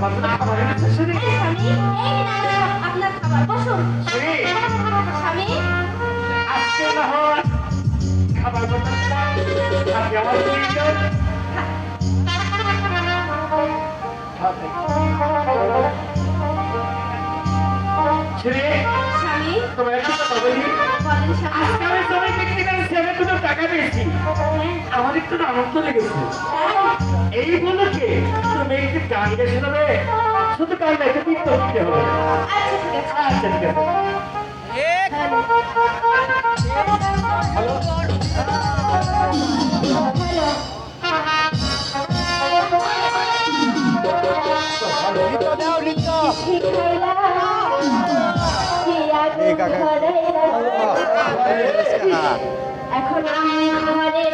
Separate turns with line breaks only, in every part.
খাবার এনেছে শুনি
স্বামী এই না আপনার খাবার বসুন
শুনি
স্বামী
আজকে না হয় খাবার বানাচ্ছিলাম আজকে আমার প্রয়োজন শুনি
স্বামী
তোমার একটা কথা বলি
বলেন স্বামী
আজকে আমি জমি বিক্রি করেছি আমি কোনো টাকা পেয়েছি আমার একটু আনন্দ লেগেছে এই বলে কি তুমি একটু গান গেয়ে শোনাবে শুধু গান না একটু গীত দিতে হবে
আচ্ছা ঠিক আছে
আচ্ছা ঠিক আছে হ্যালো
হ্যালো এখন আমি ঘরে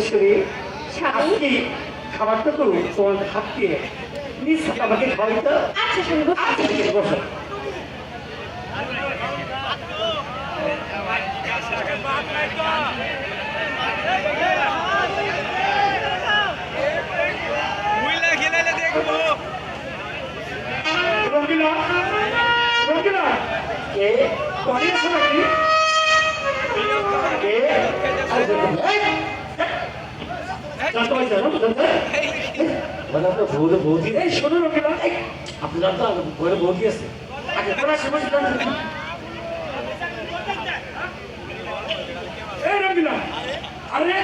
শরীর
স্বামী
আজকে খাবারটা তো তোমার হাত দিয়ে নিজ হাতে আমাকে খাওয়াই তো।
আচ্ছা স্বামী বসুন।
আচ্ছা ঠিক আছে, বসো। রঙ্গিলা, রঙ্গিলা, কে বাড়ি আছো নাকি? কে? আরে দেখো, এই! জানতে পারছি না, জানতে?
মানে আপনার বৌদি
এই শোনো রঙ্গিলা, এই!
আপনি জানতো ঘরে বৌদি আছে?
আগে তোরা সে বসে জানতে। এই রঙ্গিলা, আরে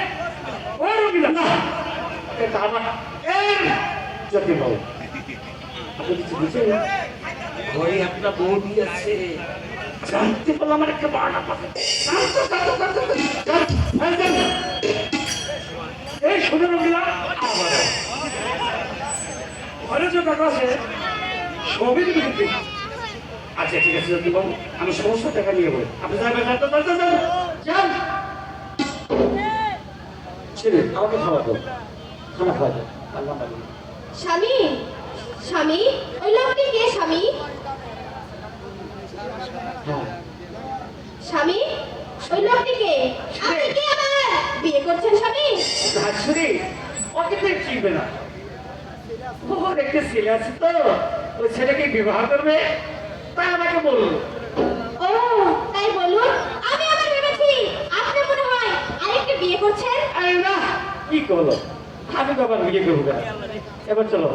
ও রঙ্গিলা, না এটা আমার এই
জাতি বাবু আপনি কিছু বুঝছেন? ঘরে আপনার বৌদি আছে।
জানতে পারলাম আমার একটা বাড়া পাবে। এই শোনো রঙ্গিলা, ঘরে যে টাকা আছে সবই তুমি দিতে।
আচ্ছা ঠিক আছে জাতি বাবু আমি সমস্ত টাকা নিয়ে বলি আপনি যাবেন
যান।
ছেলে আমাকে খাওয়া দাও খানা খাওয়া দাও আল্লাহ মালিক।
স্বামী স্বামী ওই লোকটি কে স্বামী?
হ্যাঁ
স্বামী ওই লোকটি কে? আপনি কি আবার বিয়ে করছেন স্বামী?
শাশুড়ি ওকে তো চিনবে না। ওর একটা ছেলে আছে তো, ওই ছেলেকে বিবাহ করবে তাই আমাকে বললো।
ও তাই বলুন। আমি আবার ভেবেছি আপনি মনে হয় আরেকটা বিয়ে করছেন।
আরে না, কি করলো, আমি তো আবার বিয়ে করবো না। এবার চলো।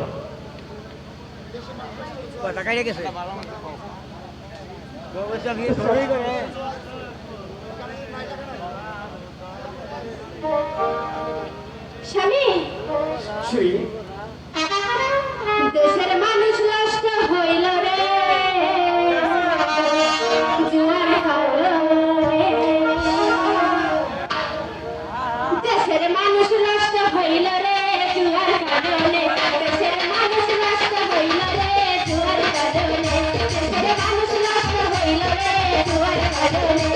টাকাই রেখেছে সবই করে
স্বামী
শ্রী
দেশের মানুষ নষ্ট হইল রে জুয়ার কারণে। দেশের মানুষ নষ্ট হইল রে জুয়ার কারণে। দেশের মানুষ নষ্ট হইল রে জুয়ার কারণে। দেশের মানুষ নষ্ট হইল রে জুয়ার কারণে।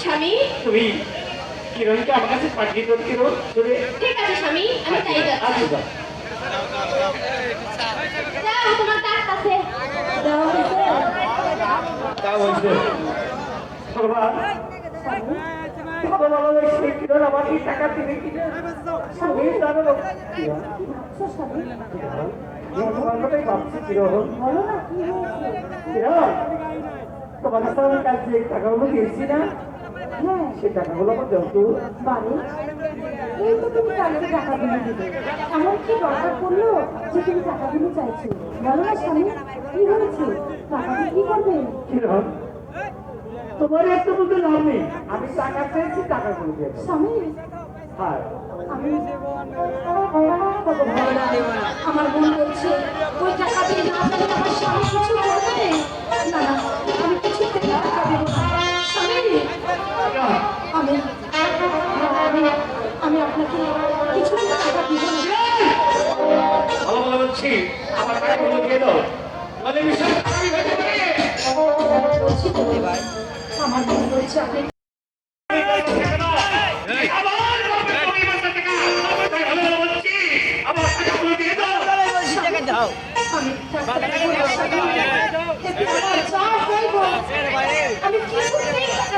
স্বামী
তুমি কিরণকে আমার কাছে পাঠিয়ে দাও। কিরণ চলে
ঠিক আছে স্বামী আমি তাই যাচ্ছি।
আচ্ছা যাও।
যাও তোমার কাজ আছে।
তা বলছে বাবা, বাবা ভালো লাগছে কিরণ আমাকে টাকা দিবে কিনা তুমি জানো না। তোমার কথাই ভাবছি কিরণ। কিরণ তোমার কাছে আমি কাজ যে টাকাগুলো দিয়েছি না, সেই টাকাগুলো আমার যত
এই তো তুমি কালকে টাকাগুলো দিবে, এমন কি দরকার পড়লো যে তুমি টাকাগুলো চাইছো? বলো না স্বামী, কি হয়েছে? টাকাটা কি করবে?
কিরণ তোমার একটু বলতে লাভ নেই, আমি টাকা চেয়েছি টাকাগুলো দিয়ে দাও।
স্বামী
হ্যাঁ
আমি আমার বোন বলছে ওই টাকা দিয়ে না পেলে আমার স্বামী কিছু করবে না। না না, আমি কিছুতে টাকা দেবো না।
বলছি আমার টাকাগুলো দিয়ে দাও, মানে বিষয় আমি হতে পারে।
বলছি তো আমার মনে হচ্ছে আপনি
আবার বলবে তুমি বলতে টাকা, তাই ভালো বলছি, আমার টাকাগুলো দিয়ে দাও।
বলছি টাকা দাও
আমি টাকাটা করে আসলাম। একটু আমার যা হইব, আমি কি করতে টাকা